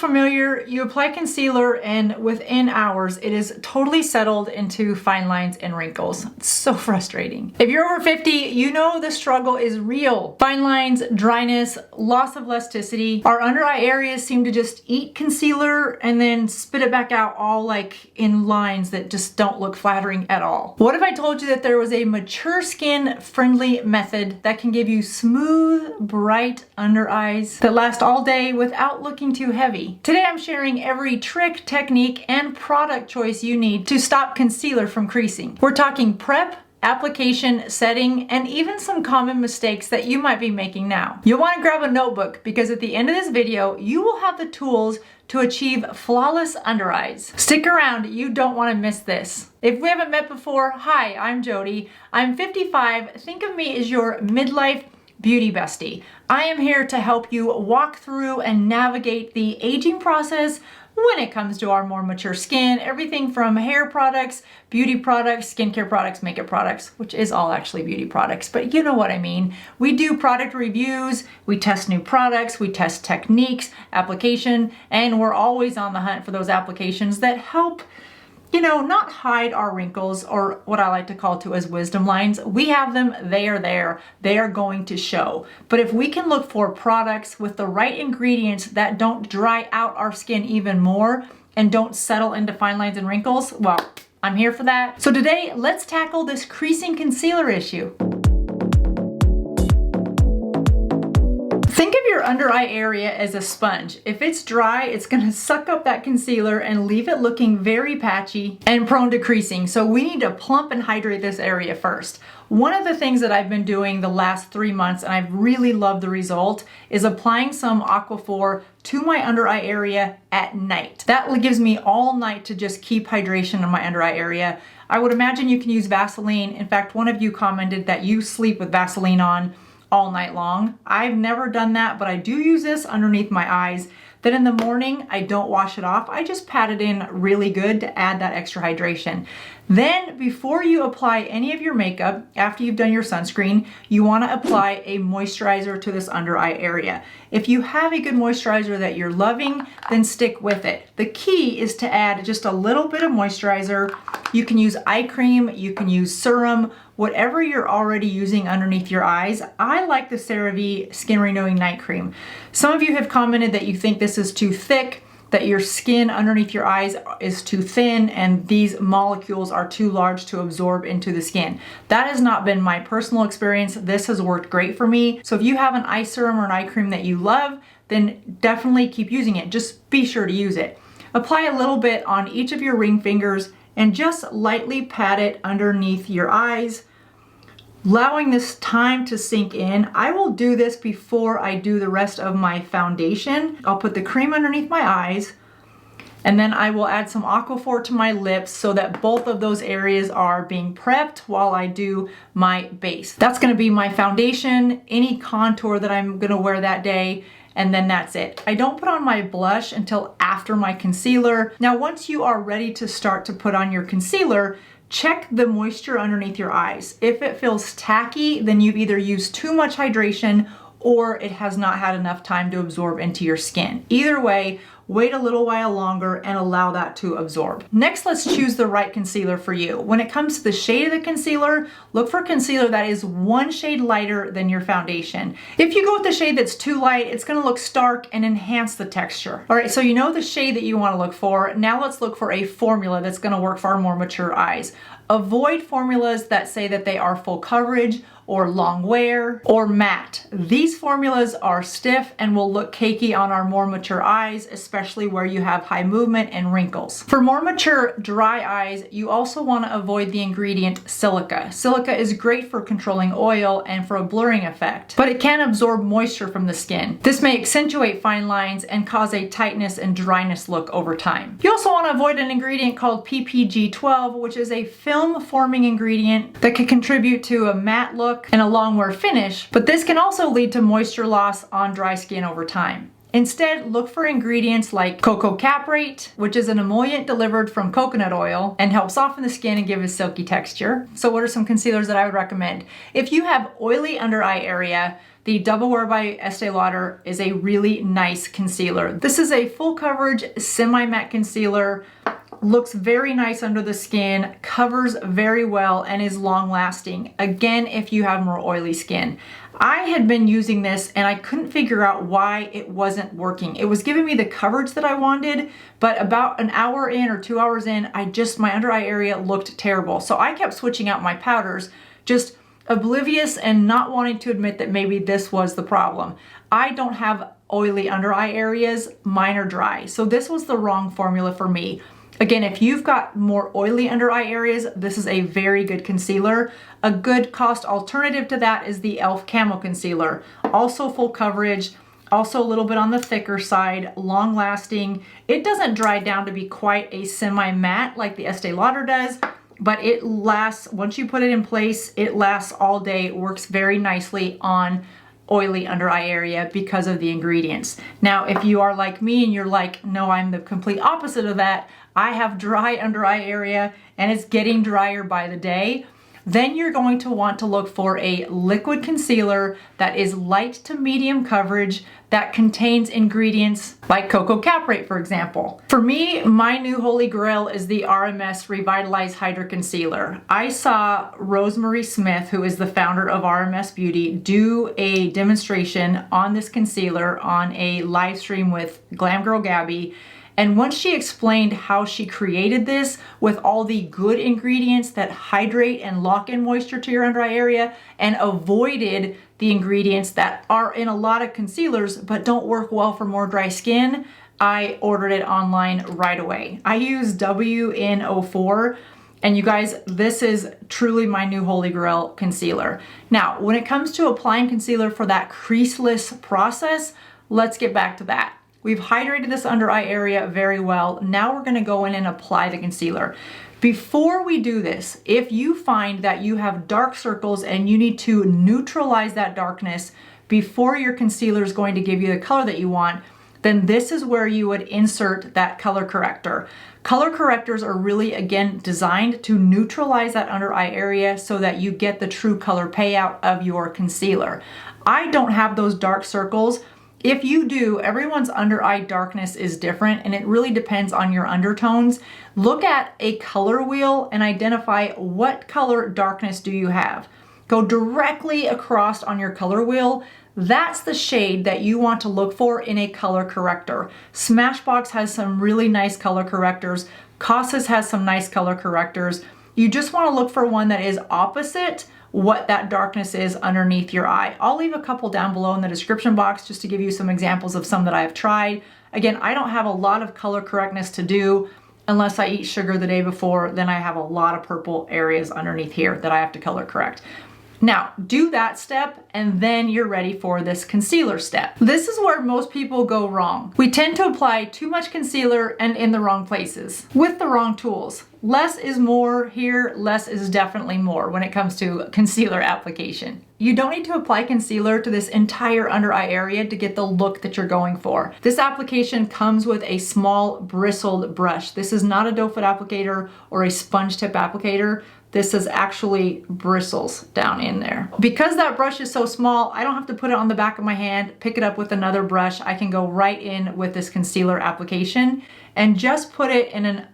familiar? You apply concealer and within hours, it is totally settled into fine lines and wrinkles. It's so frustrating. If you're over 50, you know the struggle is real. Fine lines, dryness, loss of elasticity. Our under eye areas seem to just eat concealer and then spit it back out all like in lines that just don't look flattering at all. What if I told you that there was a mature skin friendly method that can give you smooth, bright under eyes that last all day without looking too heavy? Today I'm sharing every trick, technique, and product choice you need to stop concealer from creasing. We're talking prep, application, setting, and even some common mistakes that you might be making now. You'll want to grab a notebook because at the end of this video, you will have the tools to achieve flawless under eyes. Stick around, you don't want to miss this. If we haven't met before, hi, I'm Jody. I'm 55. Think of me as your midlife beauty bestie. I am here to help you walk through and navigate the aging process when it comes to our more mature skin, everything from hair products, beauty products, skincare products, makeup products, which is all actually beauty products, but you know what I mean. We do product reviews, we test new products, we test techniques, application, and we're always on the hunt for those applications that help, you know, not hide our wrinkles or what I like to call too as wisdom lines. We have them, they are there, they are going to show. But if we can look for products with the right ingredients that don't dry out our skin even more and don't settle into fine lines and wrinkles, well, I'm here for that. So today, let's tackle this creasing concealer issue. Think of your under eye area as a sponge. If it's dry, it's gonna suck up that concealer and leave it looking very patchy and prone to creasing. So we need to plump and hydrate this area first. One of the things that I've been doing the last 3 months, and I've really loved the result, is applying some Aquaphor to my under eye area at night. That gives me all night to just keep hydration in my under eye area. I would imagine you can use Vaseline. In fact, one of you commented that you sleep with Vaseline on all night long. I've never done that, but I do use this underneath my eyes. Then in the morning, I don't wash it off. I just pat it in really good to add that extra hydration. Then before you apply any of your makeup, after you've done your sunscreen, you want to apply a moisturizer to this under eye area. If you have a good moisturizer that you're loving, then stick with it. The key is to add just a little bit of moisturizer. You can use eye cream, you can use serum, whatever you're already using underneath your eyes. I like the CeraVe Skin Renewing Night Cream. Some of you have commented that you think this is too thick, that your skin underneath your eyes is too thin, and these molecules are too large to absorb into the skin. That has not been my personal experience. This has worked great for me. So if you have an eye serum or an eye cream that you love, then definitely keep using it. Just be sure to use it. Apply a little bit on each of your ring fingers and just lightly pat it underneath your eyes, allowing this time to sink in. I will do this before I do the rest of my foundation. I'll put the cream underneath my eyes, and then I will add some Aquaphor to my lips so that both of those areas are being prepped while I do my base. That's gonna be my foundation, any contour that I'm gonna wear that day, and then that's it. I don't put on my blush until after my concealer. Now, once you are ready to start to put on your concealer, check the moisture underneath your eyes. If it feels tacky, then you've either used too much hydration or it has not had enough time to absorb into your skin. Either way, wait a little while longer and allow that to absorb. Next, let's choose the right concealer for you. When it comes to the shade of the concealer, look for concealer that is one shade lighter than your foundation. If you go with the shade that's too light, it's gonna look stark and enhance the texture. All right, so you know the shade that you wanna look for. Now let's look for a formula that's gonna work for our more mature eyes. Avoid formulas that say that they are full coverage or long wear or matte. These formulas are stiff and will look cakey on our more mature eyes, especially where you have high movement and wrinkles. For more mature dry eyes, you also want to avoid the ingredient silica. Silica is great for controlling oil and for a blurring effect, but it can absorb moisture from the skin. This may accentuate fine lines and cause a tightness and dryness look over time. You also want to avoid an ingredient called PPG-12, which is a film forming ingredient that can contribute to a matte look and a long wear finish, but this can also lead to moisture loss on dry skin over time. Instead, look for ingredients like cocoa caprate, which is an emollient delivered from coconut oil and helps soften the skin and give a silky texture. So what are some concealers that I would recommend? If you have oily under eye area, the Double Wear by Estee Lauder is a really nice concealer. This is a full coverage semi-matte concealer. Looks very nice under the skin, covers very well, and is long lasting. Again, if you have more oily skin. I had been using this and I couldn't figure out why it wasn't working. It was giving me the coverage that I wanted, but about an hour in or 2 hours in, my under eye area looked terrible. So I kept switching out my powders, just oblivious and not wanting to admit that maybe this was the problem. I don't have oily under eye areas, mine are dry. So this was the wrong formula for me. Again, if you've got more oily under eye areas, this is a very good concealer. A good cost alternative to that is the e.l.f. Camo Concealer. Also full coverage, also a little bit on the thicker side, long lasting. It doesn't dry down to be quite a semi-matte like the Estee Lauder does, but it lasts, once you put it in place, it lasts all day. It works very nicely on oily under eye area because of the ingredients. Now, if you are like me and you're like, no, I'm the complete opposite of that, I have dry under eye area and it's getting drier by the day, then you're going to want to look for a liquid concealer that is light to medium coverage, that contains ingredients like cocoa caprate, for example. For me, my new holy grail is the RMS Revitalize Hydra Concealer. I saw Rosemary Smith, who is the founder of RMS Beauty, do a demonstration on this concealer on a live stream with Glam Girl Gabby. And once she explained how she created this with all the good ingredients that hydrate and lock in moisture to your under eye area and avoided the ingredients that are in a lot of concealers but don't work well for more dry skin, I ordered it online right away. I use WN04, and you guys, this is truly my new holy grail concealer. Now, when it comes to applying concealer for that creaseless process, let's get back to that. We've hydrated this under eye area very well. Now we're gonna go in and apply the concealer. Before we do this, if you find that you have dark circles and you need to neutralize that darkness before your concealer is going to give you the color that you want, then this is where you would insert that color corrector. Color correctors are really, again, designed to neutralize that under eye area so that you get the true color payout of your concealer. I don't have those dark circles. If you do, everyone's under eye darkness is different and it really depends on your undertones. Look at a color wheel and identify what color darkness do you have. Go directly across on your color wheel. That's the shade that you want to look for in a color corrector. Smashbox has some really nice color correctors. Kosas has some nice color correctors. You just want to look for one that is opposite what that darkness is underneath your eye. I'll leave a couple down below in the description box just to give you some examples of some that I've tried. Again, I don't have a lot of color correctness to do unless I eat sugar the day before. Then I have a lot of purple areas underneath here that I have to color correct. Now, do that step and then you're ready for this concealer step. This is where most people go wrong. We tend to apply too much concealer and in the wrong places with the wrong tools. Less is more here, less is definitely more when it comes to concealer application. You don't need to apply concealer to this entire under eye area to get the look that you're going for. This application comes with a small bristled brush. This is not a doe foot applicator or a sponge tip applicator. This is actually bristles down in there. Because that brush is so small, I don't have to put it on the back of my hand, pick it up with another brush. I can go right in with this concealer application and just put it in an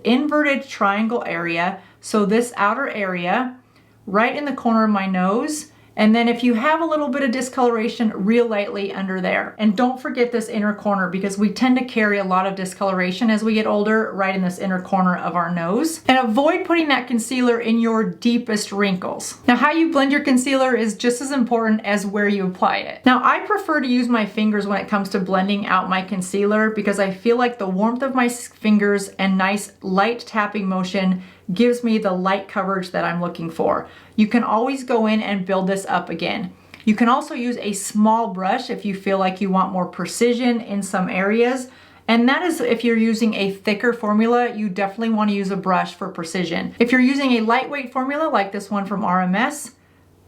inverted triangle area. So this outer area, right in the corner of my nose. And then if you have a little bit of discoloration, real lightly under there. And don't forget this inner corner because we tend to carry a lot of discoloration as we get older, right in this inner corner of our nose. And avoid putting that concealer in your deepest wrinkles. Now, how you blend your concealer is just as important as where you apply it. Now, I prefer to use my fingers when it comes to blending out my concealer because I feel like the warmth of my fingers and nice light tapping motion gives me the light coverage that I'm looking for. You can always go in and build this up again. You can also use a small brush if you feel like you want more precision in some areas. And that is if you're using a thicker formula, you definitely want to use a brush for precision. If you're using a lightweight formula like this one from RMS,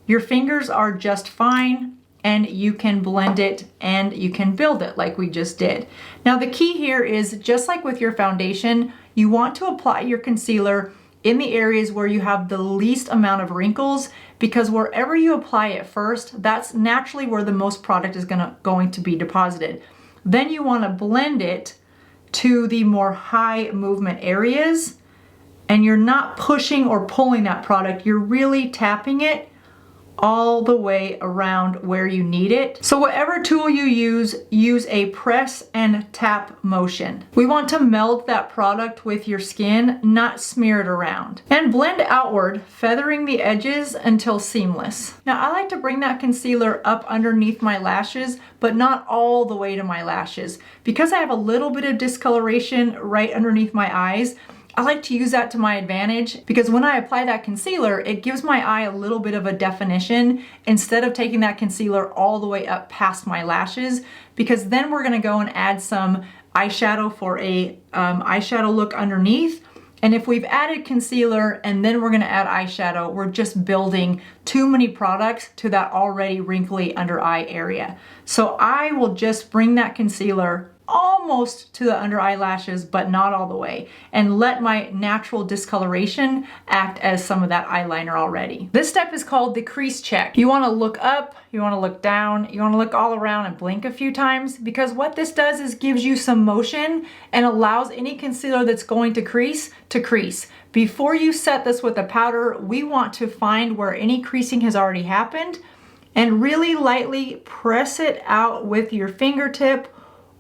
your fingers are just fine and you can blend it and you can build it like we just did. Now the key here is just like with your foundation, you want to apply your concealer in the areas where you have the least amount of wrinkles because wherever you apply it first, that's naturally where the most product is going to be deposited. Then you want to blend it to the more high movement areas, and you're not pushing or pulling that product, you're really tapping it all the way around where you need it. So whatever tool you use a press and tap motion. We want to meld that product with your skin, not smear it around. And blend outward, feathering the edges until seamless. Now I like to bring that concealer up underneath my lashes, but not all the way to my lashes. Because I have a little bit of discoloration right underneath my eyes, I like to use that to my advantage, because when I apply that concealer, it gives my eye a little bit of a definition instead of taking that concealer all the way up past my lashes, because then we're gonna go and add some eyeshadow for a eyeshadow look underneath. And if we've added concealer and then we're gonna add eyeshadow, we're just building too many products to that already wrinkly under eye area. So I will just bring that concealer almost to the under eyelashes, but not all the way, and let my natural discoloration act as some of that eyeliner already. This step is called the crease check. You want to look up, you want to look down, you want to look all around and blink a few times, because what this does is gives you some motion and allows any concealer that's going to crease. Before you set this with a powder, we want to find where any creasing has already happened and really lightly press it out with your fingertip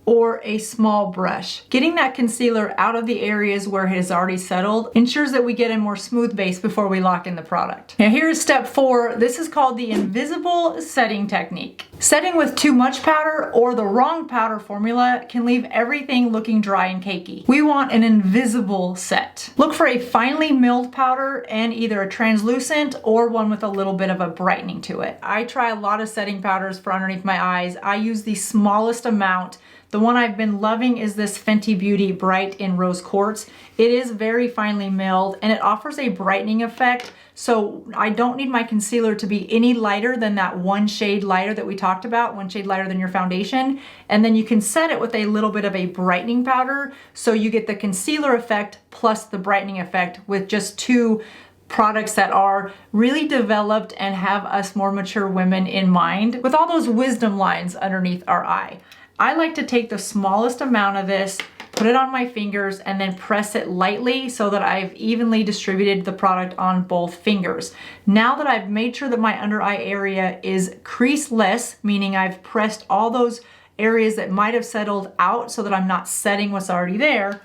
or a small brush. Getting that concealer out of the areas where it has already settled ensures that we get a more smooth base before we lock in the product. Now here's step 4. This is called the invisible setting technique. Setting with too much powder or the wrong powder formula can leave everything looking dry and cakey. We want an invisible set. Look for a finely milled powder and either a translucent or one with a little bit of a brightening to it. I try a lot of setting powders for underneath my eyes. I use the smallest amount. The one I've been loving is this Fenty Beauty Bright in Rose Quartz. It is very finely milled and it offers a brightening effect, so I don't need my concealer to be any lighter than that one shade lighter that we talked about, one shade lighter than your foundation. And then you can set it with a little bit of a brightening powder, so you get the concealer effect plus the brightening effect with just 2 products that are really developed and have us more mature women in mind, with all those wisdom lines underneath our eye. I like to take the smallest amount of this, put it on my fingers, and then press it lightly so that I've evenly distributed the product on both fingers. Now that I've made sure that my under eye area is creaseless, meaning I've pressed all those areas that might have settled out so that I'm not setting what's already there,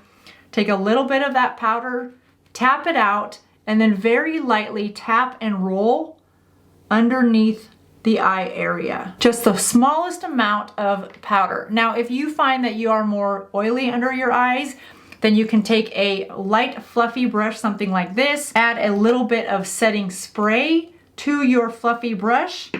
take a little bit of that powder, tap it out, and then very lightly tap and roll underneath the eye area. Just the smallest amount of powder. Now, if you find that you are more oily under your eyes, then you can take a light fluffy brush, something like this, add a little bit of setting spray to your fluffy brush,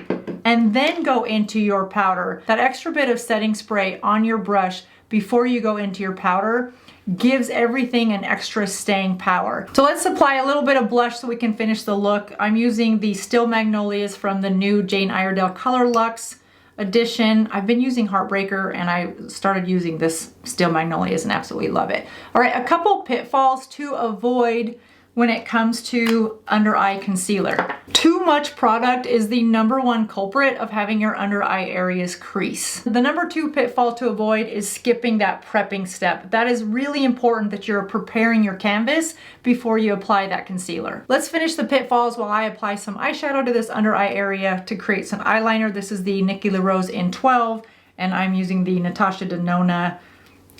and then go into your powder. That extra bit of setting spray on your brush before you go into your powder gives everything an extra staying power. So let's apply a little bit of blush so we can finish the look. I'm using the Still Magnolias from the new Jane Iredale Color Luxe edition. I've been using Heartbreaker and I started using this Still Magnolias and absolutely love it. All right, a couple pitfalls to avoid when it comes to under eye concealer. Too much product is the #1 culprit of having your under eye areas crease. The #2 pitfall to avoid is skipping that prepping step. That is really important, that you're preparing your canvas before you apply that concealer. Let's finish the pitfalls while I apply some eyeshadow to this under eye area to create some eyeliner. This is the Nikki LaRose in 12, and I'm using the Natasha Denona.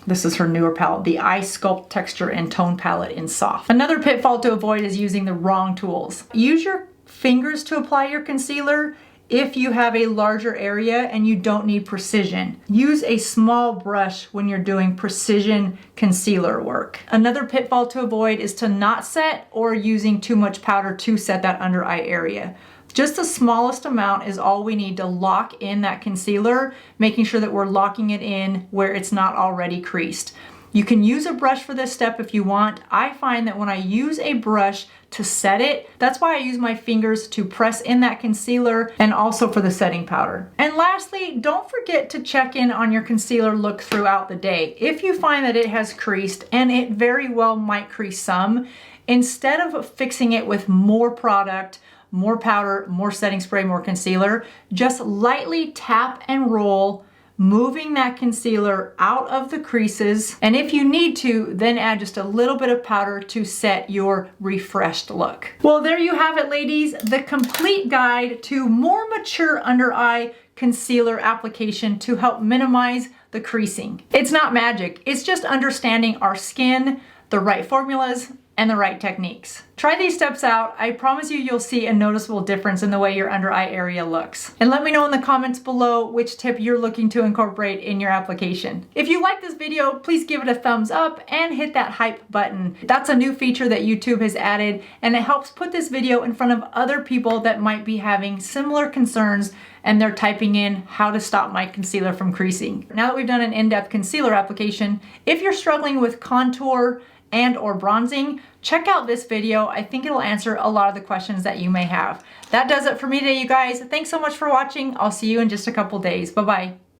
This is her newer palette, the Eye Sculpt Texture and Tone palette in Soft. Another pitfall to avoid is using the wrong tools. Use your fingers to apply your concealer if you have a larger area and you don't need precision. Use a small brush when you're doing precision concealer work. Another pitfall to avoid is to not set or using too much powder to set that under eye area. Just the smallest amount is all we need to lock in that concealer, making sure that we're locking it in where it's not already creased. You can use a brush for this step if you want. I find that when I use a brush to set it, that's why I use my fingers to press in that concealer and also for the setting powder. And lastly, don't forget to check in on your concealer look throughout the day. If you find that it has creased, and it very well might crease some, instead of fixing it with more product, more powder, more setting spray, more concealer. Just lightly tap and roll, moving that concealer out of the creases. And if you need to, then add just a little bit of powder to set your refreshed look. Well, there you have it, ladies. The complete guide to more mature under eye concealer application to help minimize the creasing. It's not magic. It's just understanding our skin, the right formulas, and the right techniques. Try these steps out. I promise you, you'll see a noticeable difference in the way your under eye area looks. And let me know in the comments below which tip you're looking to incorporate in your application. If you like this video, please give it a thumbs up and hit that hype button. That's a new feature that YouTube has added, and it helps put this video in front of other people that might be having similar concerns and they're typing in how to stop my concealer from creasing. Now that we've done an in-depth concealer application, if you're struggling with contour and or bronzing, check out this video. I think it'll answer a lot of the questions that you may have. That does it for me today, you guys. Thanks so much for watching. I'll see you in just a couple days. Bye-bye.